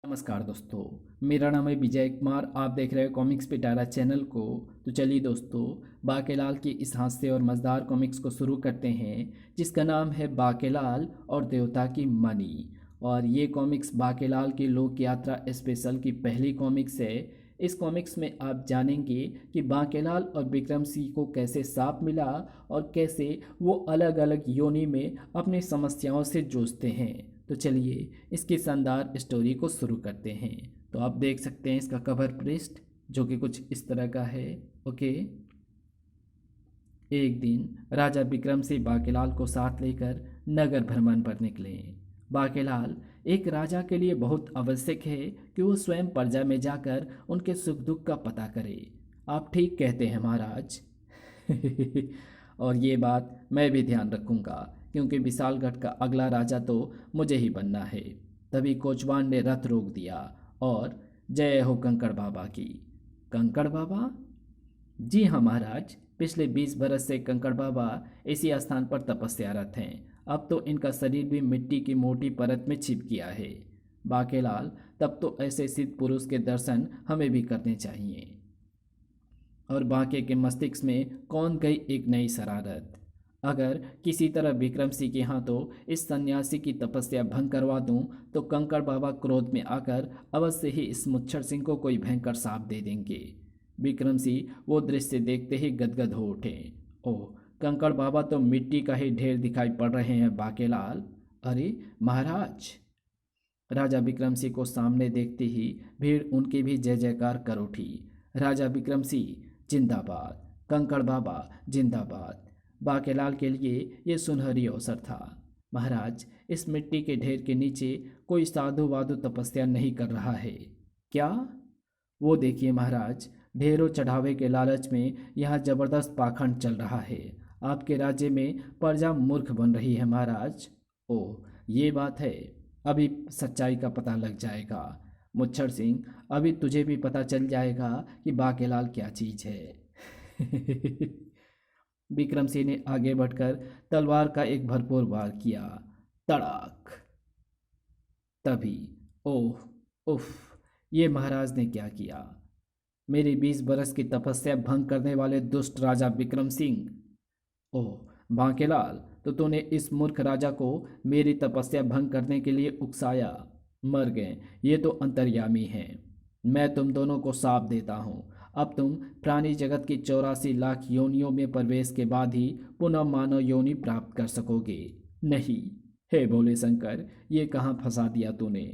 नमस्कार दोस्तों। मेरा नाम है विजय कुमार। आप देख रहे हैं कॉमिक्स पिटारा चैनल को। तो चलिए दोस्तों, बाकेलाल की इस हास्य और मज़ेदार कॉमिक्स को शुरू करते हैं, जिसका नाम है बाकेलाल और देवता की मणि। और ये कॉमिक्स बाकेलाल की लोक यात्रा स्पेशल की पहली कॉमिक्स है। इस कॉमिक्स में आप जानेंगे कि बाकेलाल और विक्रम सिंह को कैसे सांप मिला और कैसे वो अलग अलग योनि में अपनी समस्याओं से जूझते हैं। तो चलिए इसकी शानदार स्टोरी को शुरू करते हैं। तो आप देख सकते हैं इसका कवर पृष्ठ, जो कि कुछ इस तरह का है। ओके। एक दिन राजा विक्रम सिंह बाकेलाल को साथ लेकर नगर भ्रमण पर निकले। बाकेलाल एक राजा के लिए बहुत आवश्यक है कि वो स्वयं प्रजा में जाकर उनके सुख दुख का पता करे। आप ठीक कहते हैं महाराज। और ये बात मैं भी ध्यान रखूंगा, क्योंकि विशालगढ़ का अगला राजा तो मुझे ही बनना है। तभी कोचवान ने रथ रोक दिया और जय हो कंकड़ बाबा की। कंकड़ बाबा? जी हाँ महाराज, पिछले 20 बरस से कंकड़ बाबा इसी स्थान पर तपस्यारत हैं। अब तो इनका शरीर भी मिट्टी की मोटी परत में छिप गया है। बाकेलाल, तब तो ऐसे सिद्ध पुरुष के दर्शन हमें भी करने चाहिए। और बाके के मस्तिष्क में कौन गई एक नई शरारत। अगर किसी तरह विक्रम सिंह के हाथों इस सन्यासी की तपस्या भंग करवा दूं, तो कंकड़ बाबा क्रोध में आकर अवश्य ही इस मुच्छर सिंह को कोई भयंकर शाप दे देंगे। विक्रम सिंह वो दृश्य देखते ही गदगद हो उठे। ओह, कंकड़ बाबा तो मिट्टी का ही ढेर दिखाई पड़ रहे हैं बाकेलाल। अरे महाराज! राजा विक्रम सिंह को सामने देखते ही भीड़ उनकी भी जय जयकार कर उठी। राजा विक्रम सिंह जिंदाबाद, कंकड़ बाबा जिंदाबाद। बाकेलाल के लिए ये सुनहरी अवसर था। महाराज, इस मिट्टी के ढेर के नीचे कोई साधु वाधु तपस्या नहीं कर रहा है क्या? वो देखिए महाराज, ढेरों चढ़ावे के लालच में यहाँ जबरदस्त पाखंड चल रहा है। आपके राज्य में प्रजा मूर्ख बन रही है महाराज। ओह, ये बात है। अभी सच्चाई का पता लग जाएगा मुच्छर सिंह। अभी तुझे भी पता चल जाएगा कि बाकेलाल क्या चीज़ है। विक्रम सिंह ने आगे बढ़कर तलवार का एक भरपूर वार किया। तड़ाक! तभी ओह, उफ! ये महाराज ने क्या किया? मेरी 20 बरस की तपस्या भंग करने वाले दुष्ट राजा विक्रम सिंह! ओह बांकेलाल, तो तूने इस मूर्ख राजा को मेरी तपस्या भंग करने के लिए उकसाया। मर गए, ये तो अंतर्यामी हैं। मैं तुम दोनों को शाप देता हूँ। अब तुम प्राणी जगत की 84 लाख योनियों में प्रवेश के बाद ही पुनः मानव योनि प्राप्त कर सकोगे। नहीं, हे भोले शंकर, ये कहाँ फंसा दिया तूने?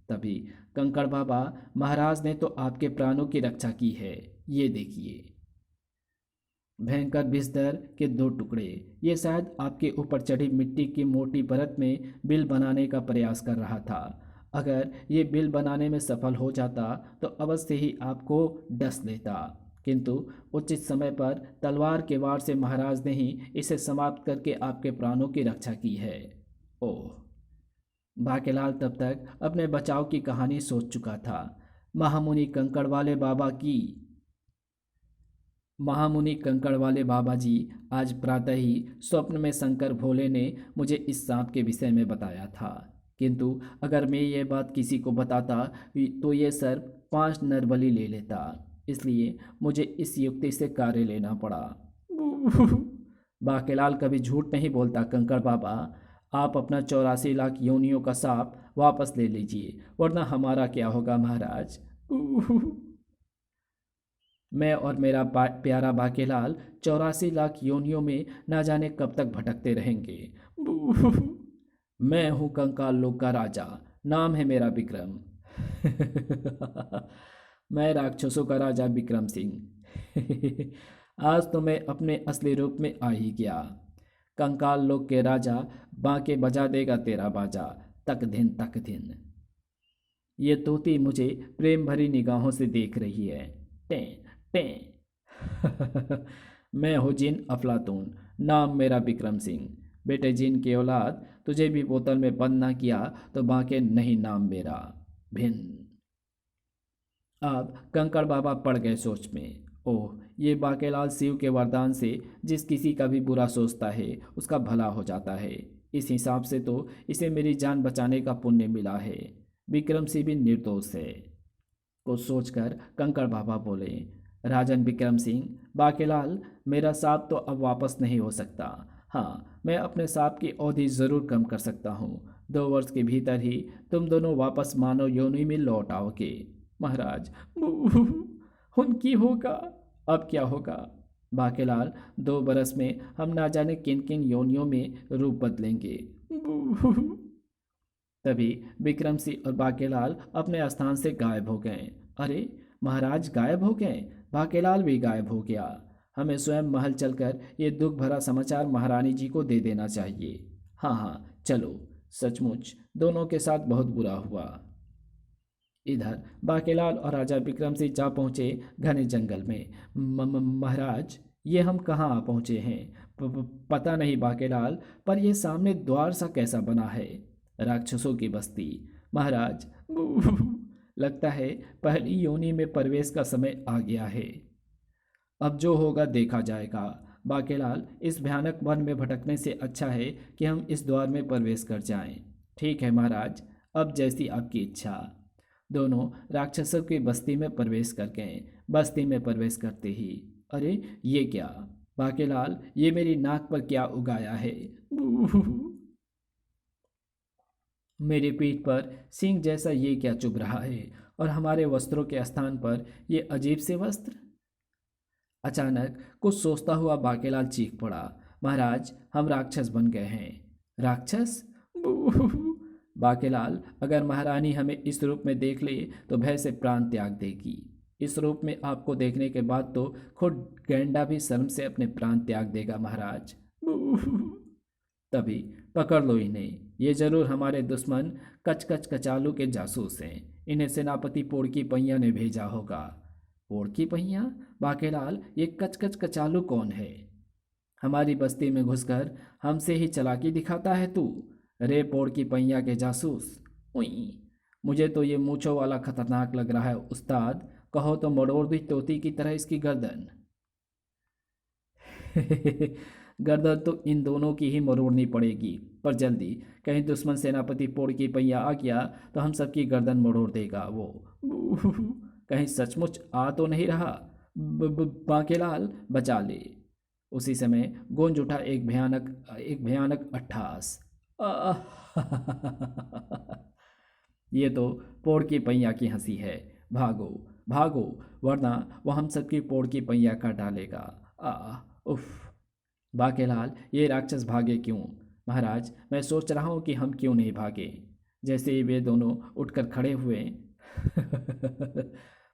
तभी कंकड़ बाबा, महाराज ने तो आपके प्राणों की रक्षा की है। ये देखिए। भयंकर विषधर के 2 टुकड़े। ये शायद आपके ऊपर चढ़ी मिट्टी की मोटी परत में बिल बनाने का प्रयास कर रहा था। अगर ये बिल बनाने में सफल हो जाता तो अवश्य ही आपको डस लेता, किंतु उचित समय पर तलवार के वार से महाराज ने ही इसे समाप्त करके आपके प्राणों की रक्षा की है। ओह! बाकेलाल तब तक अपने बचाव की कहानी सोच चुका था। महामुनि कंकड़ वाले बाबा की महामुनि कंकड़ वाले बाबा जी, आज प्रातः ही स्वप्न में शंकर भोले ने मुझे इस सांप के विषय में बताया था। किंतु अगर मैं ये बात किसी को बताता तो ये सर्प 5 नरबलि ले लेता। इसलिए मुझे इस युक्ति से कार्य लेना पड़ा। बाकेलाल कभी झूठ नहीं बोलता कंकड़ बाबा। आप अपना 84 लाख योनियों का सांप वापस ले लीजिए, वरना हमारा क्या होगा महाराज। मैं और मेरा प्यारा बाकेलाल 84 लाख योनियों में ना जाने कब तक भटकते रहेंगे। मैं हूँ कंकाल लोक का राजा, नाम है मेरा विक्रम। मैं राक्षसों का राजा विक्रम सिंह। आज तो मैं अपने असली रूप में आ ही गया। कंकाल लोक के राजा, बांके बजा देगा तेरा बाजा, तक दिन तक दिन। ये तोती मुझे प्रेम भरी निगाहों से देख रही है। टें टें। मैं हूँ जिन अफलातून, नाम मेरा विक्रम सिंह। बेटे जिन की औलाद, तुझे भी बोतल में बंद ना किया तो बांके नहीं नाम मेरा। भिन्न। अब कंकड़ बाबा पड़ गए सोच में। ओह, ये बाकेलाल शिव के वरदान से जिस किसी का भी बुरा सोचता है उसका भला हो जाता है। इस हिसाब से तो इसे मेरी जान बचाने का पुण्य मिला है। विक्रम सिंह भी निर्दोष है। कुछ सोचकर कंकड़ बाबा बोले, राजन विक्रम सिंह, बाकेलाल, मेरा सांप तो अब वापस नहीं हो सकता। हाँ, मैं अपने सांप की अवधि जरूर कम कर सकता हूँ। 2 वर्ष के भीतर ही तुम दोनों वापस मानव योनि में लौट आओगे। महाराज, उनकी होगा, अब क्या होगा? बाकेलाल, 2 बरस में हम ना जाने किन किन योनियों में रूप बदलेंगे। तभी विक्रम सिंह और बाकेलाल अपने स्थान से गायब हो गए। अरे, महाराज गायब हो गए? बाकेलाल भी गायब हो गया। हमें स्वयं महल चलकर ये दुख भरा समाचार महारानी जी को दे देना चाहिए। हाँ हाँ, चलो। सचमुच दोनों के साथ बहुत बुरा हुआ। इधर बाकेलाल और राजा विक्रम सिंह जा पहुंचे घने जंगल में। महाराज, ये हम कहाँ आ पहुंचे हैं? पता नहीं बाकेलाल, पर यह सामने द्वार सा कैसा बना है? राक्षसों की बस्ती। महाराज, लगता है पहली योनि में प्रवेश का समय आ गया है। अब जो होगा देखा जाएगा। बाकेलाल, इस भयानक वन में भटकने से अच्छा है कि हम इस द्वार में प्रवेश कर जाएं। ठीक है महाराज, अब जैसी आपकी इच्छा। दोनों राक्षसों की बस्ती में प्रवेश कर गए। बस्ती में प्रवेश करते ही, अरे ये क्या? बाकेलाल, ये मेरी नाक पर क्या उगाया है? मेरी पीठ पर सिंह जैसा ये क्या चुभ रहा है? और हमारे वस्त्रों के स्थान पर ये अजीब से वस्त्र? अचानक कुछ सोचता हुआ बाकेलाल चीख पड़ा, महाराज, हम राक्षस बन गए हैं। राक्षस? बाकेलाल, अगर महारानी हमें इस रूप में देख ले तो भय से प्राण त्याग देगी। इस रूप में आपको देखने के बाद तो खुद गैंडा भी शर्म से अपने प्राण त्याग देगा महाराज। तभी पकड़ लो इन्हें, ये जरूर हमारे दुश्मन कच कच कचालू के जासूस हैं। इन्हें सेनापति पोड़की पहिया ने भेजा होगा। पोड़की पहिया? बाकेलाल, ये कच कच कचालू कौन है? हमारी बस्ती में घुसकर हमसे ही चालाकी दिखाता है तू? रे पोड़की पहिया के जासूस! उई, मुझे तो ये मूंछों वाला खतरनाक लग रहा है उस्ताद। कहो तो मड़ोड़ दी तोती की तरह इसकी गर्दन। गर्दन तो इन दोनों की ही मरोड़नी पड़ेगी, पर जल्दी। कहीं दुश्मन सेनापति पोड़की पहिया आ गया तो हम सबकी गर्दन मरोड़ देगा वो। कहीं सचमुच आ तो नहीं रहा? बाकेलाल, बचा ले। उसी समय गूंज उठा एक भयानक अट्ठास। ये तो पोड़की पहिया की हंसी है। भागो भागो, वरना वह हम सबकी पोड़की पहिया काट डालेगा। उफ! बाकेलाल, ये राक्षस भागे क्यों? महाराज, मैं सोच रहा हूँ कि हम क्यों नहीं भागे। जैसे ही वे दोनों उठकर खड़े हुए,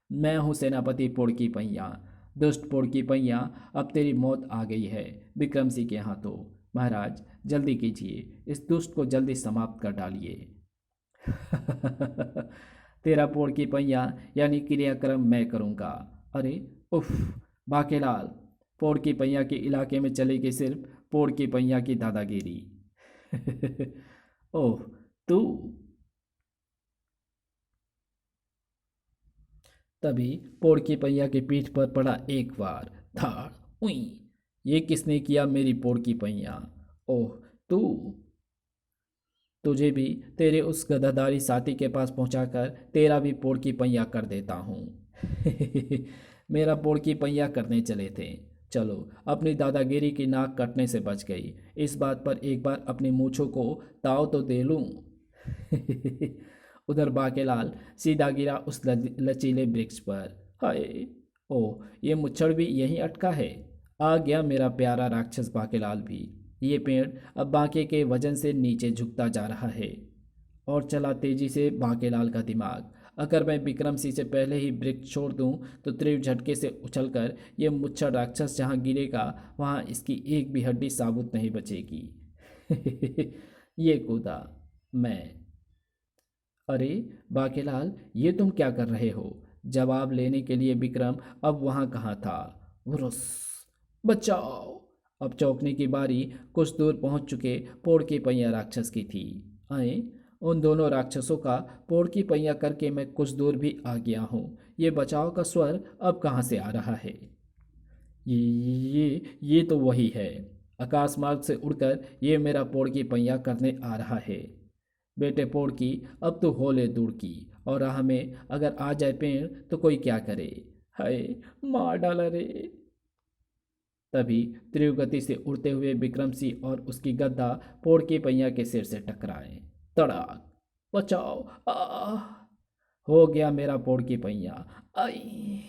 मैं हूँ सेनापति पोड़की पहिया। दुष्ट पोड़की पहिया, अब तेरी मौत आ गई है विक्रम सिंह के हाथों। महाराज, जल्दी कीजिए, इस दुष्ट को जल्दी समाप्त कर डालिए। तेरा पोड़की पहिया यानी क्रियाक्रम मैं करूँगा। अरे उफ! बाकेलाल, पोड़की पहिया के इलाके में चलेगी सिर्फ पोड़की पहिया की दादागिरी। ओह, तू! तभी पोड़की पहिया की पीठ पर पड़ा एक बार धाड़। उई! ये किसने किया मेरी पोड़की पहिया? ओह, तू! तुझे भी तेरे उस गधाधारी साथी के पास पहुंचाकर तेरा भी पोड़की पहिया कर देता हूँ। मेरा पोड़की पहिया करने चले थे, चलो अपनी दादागिरी की नाक कटने से बच गई। इस बात पर एक बार अपनी मूंछों को ताव तो दे लूं। उधर बाकेलाल सीधा गिरा उस लचीले वृक्ष पर। हाय! ओह, ये मुच्छड़ भी यहीं अटका है। आ गया मेरा प्यारा राक्षस बाकेलाल भी। ये पेड़ अब बांके के वजन से नीचे झुकता जा रहा है। और चला तेजी से बाकेलाल का दिमाग। अगर मैं विक्रम सिंह से पहले ही वृक्ष छोड़ दूं तो तीव्र झटके से उछलकर ये मुच्छड़ राक्षस जहां गिरेगा वहां इसकी एक भी हड्डी साबुत नहीं बचेगी। ये कूदा मैं। अरे बाकेलाल, ये तुम क्या कर रहे हो? जवाब लेने के लिए विक्रम अब वहां कहाँ था। वुरुस! बचाओ! अब चौंकने की बारी कुछ दूर पहुंच चुके पोड़की पहिया राक्षस की थी। आए, उन दोनों राक्षसों का पोड़की पहिया करके मैं कुछ दूर भी आ गया हूँ। ये बचाव का स्वर अब कहाँ से आ रहा है? ये तो वही है। आकाश मार्ग से उड़कर ये मेरा पोड़की पहिया करने आ रहा है। बेटे पोड़ की, अब तो होले दूर की, और राह में अगर आ जाए पेड़ तो कोई क्या करे। हाय, मार डाला रे। तभी तीव्र गति से उड़ते हुए विक्रम सिंह और उसकी गद्दा पोड़ के पहिया के सिर से टकराए। तड़ाक! बचाओ! आ! हो गया मेरा पोड़ की पहिया। आई!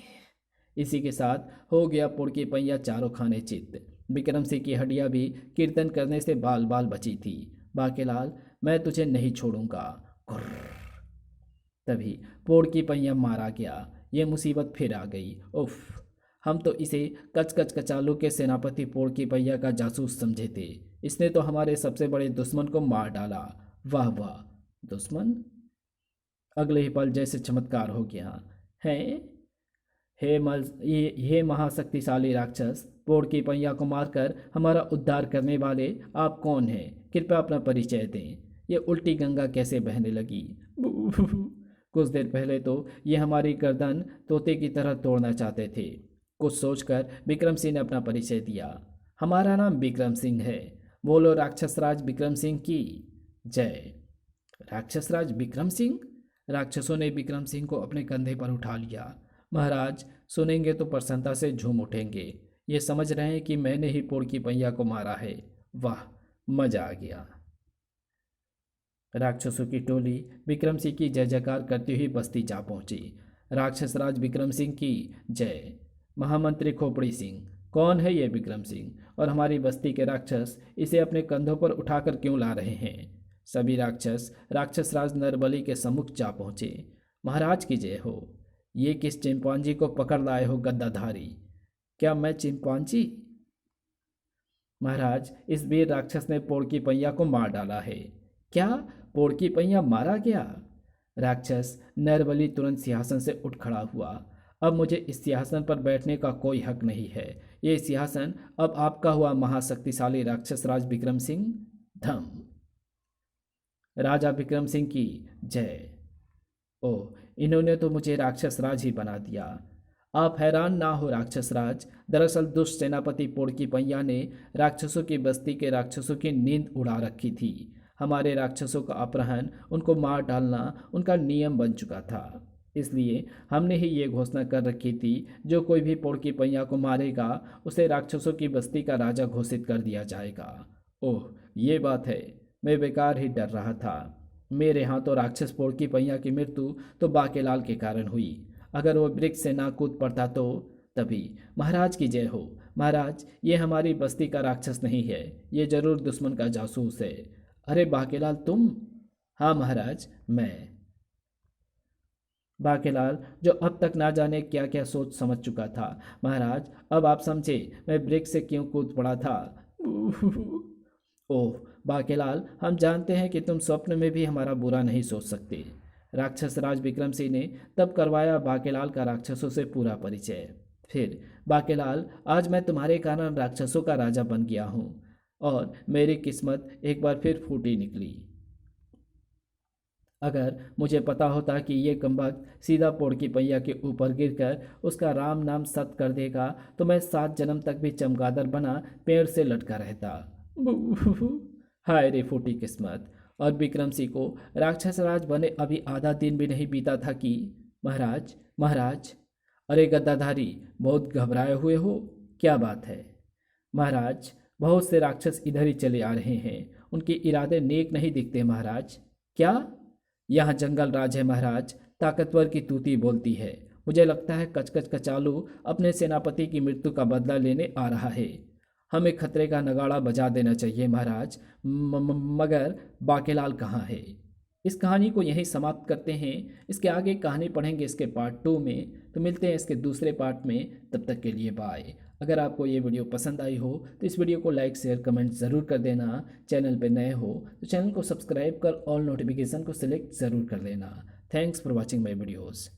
इसी के साथ हो गया पोड़ की पहिया चारों खाने चित। विक्रम सिंह की हड्डियां भी कीर्तन करने से बाल बाल बची थी। बाकेलाल, मैं तुझे नहीं छोड़ूंगा। घुर्र। तभी पोड़ की पहिया मारा गया। ये मुसीबत फिर आ गई। उफ! हम तो इसे कच कच कचालू के सेनापति पोड़ की पहिया का जासूस समझे थे। इसने तो हमारे सबसे बड़े दुश्मन को मार डाला। वाह वाह! दुश्मन? अगले ही पल जैसे चमत्कार हो गया। है हे महाशक्तिशाली राक्षस, पोड़ की पहिया को मारकर हमारा उद्धार करने वाले आप कौन हैं? कृपया अपना परिचय दें। ये उल्टी गंगा कैसे बहने लगी? कुछ देर पहले तो ये हमारी गर्दन तोते की तरह तोड़ना चाहते थे। कुछ सोचकर विक्रम सिंह ने अपना परिचय दिया। हमारा नाम विक्रम सिंह है। बोलो राक्षसराज विक्रम सिंह की जय। राक्षसराज विक्रम सिंह? राक्षसों ने विक्रम सिंह को अपने कंधे पर उठा लिया। महाराज, सुनेंगे तो प्रसन्नता से झूम उठेंगे। ये समझ रहे हैं कि मैंने ही पोड़ की पहिया को मारा है। वाह, मजा आ गया। राक्षसों की टोली विक्रम सिंह की जय जयकार करती हुई बस्ती जा पहुंची। राक्षसराज विक्रम सिंह की जय। महामंत्री खोपड़ी सिंह, कौन है ये विक्रम सिंह, और हमारी बस्ती के राक्षस इसे अपने कंधों पर उठाकर क्यों ला रहे हैं? सभी राक्षस राक्षसराज नरबली के सम्मुख जा पहुंचे। महाराज की जय हो। ये किस चिंपांजी को पकड़ लाए हो गद्दाधारी? क्या मैं चिंपांजी? महाराज, इस वीर राक्षस ने पोड़ की पहिया को मार डाला है। क्या? पोड़ की पहिया मारा गया? राक्षस नरबली तुरंत सिंहासन से उठ खड़ा हुआ। अब मुझे इस सिंहासन पर बैठने का कोई हक नहीं है। ये सिंहासन अब आपका हुआ महाशक्तिशाली राक्षस राज विक्रम सिंह। धम। राजा विक्रम सिंह की जय। ओह, इन्होंने तो मुझे राक्षस राज ही बना दिया। आप हैरान ना हो राक्षस राज। दरअसल दुष्ट सेनापति पोड़ की पहिया ने राक्षसों की बस्ती के राक्षसों की नींद उड़ा रखी थी। हमारे राक्षसों का अपहरण, उनको मार डालना उनका नियम बन चुका था। इसलिए हमने ही ये घोषणा कर रखी थी, जो कोई भी पोड़ की पहिया को मारेगा उसे राक्षसों की बस्ती का राजा घोषित कर दिया जाएगा। ओह, ये बात है। मैं बेकार ही डर रहा था। मेरे हाथों राक्षस पोड़ की पहिया की मृत्यु तो बाकेलाल के कारण हुई। अगर वो वृक्ष से ना कूद पड़ता तो। तभी महाराज की जय हो। महाराज, ये हमारी बस्ती का राक्षस नहीं है, ये जरूर दुश्मन का जासूस है। अरे बाकेलाल, तुम? हाँ महाराज, मैं। बाकेलाल, जो अब तक ना जाने क्या क्या सोच समझ चुका था। महाराज, अब आप समझे मैं वृक्ष से क्यों कूद पड़ा था। ओह बाकेलाल, हम जानते हैं कि तुम स्वप्न में भी हमारा बुरा नहीं सोच सकते। राक्षस राज विक्रम सिंह ने तब करवाया बाकेलाल का राक्षसों से पूरा परिचय। फिर, बाकेलाल, आज मैं तुम्हारे कारण राक्षसों का राजा बन गया हूँ और मेरी किस्मत एक बार फिर फूटी निकली। अगर मुझे पता होता कि ये कमबख्त सीधा पोड़ की पहिया के ऊपर गिरकर उसका राम नाम सत कर देगा तो मैं 7 जन्म तक भी चमगादड़ बना पेड़ से लटका रहता। हाय रे फूटी किस्मत। और विक्रम सिंह को राक्षस राज बने अभी आधा दिन भी नहीं बीता था कि महाराज, महाराज। अरे गद्दाधारी, बहुत घबराए हुए हो? क्या बात है? महाराज, बहुत से राक्षस इधर ही चले आ रहे हैं। उनके इरादे नेक नहीं दिखते महाराज। क्या? यहाँ जंगल राज है महाराज। ताकतवर की तूती बोलती है। मुझे लगता है कचकच कचालू अपने सेनापति की मृत्यु का बदला लेने आ रहा है। हमें खतरे का नगाड़ा बजा देना चाहिए महाराज। मगर बाकेलाल कहाँ है? इस कहानी को यहीं समाप्त करते हैं। इसके आगे कहानी पढ़ेंगे इसके पार्ट 2 में। तो मिलते हैं इसके दूसरे पार्ट में। तब तक के लिए बाय। अगर आपको ये वीडियो पसंद आई हो तो इस वीडियो को लाइक शेयर कमेंट ज़रूर कर देना। चैनल पे नए हो तो चैनल को सब्सक्राइब कर ऑल नोटिफिकेशन को सिलेक्ट ज़रूर कर लेना। Thanks for watching my videos.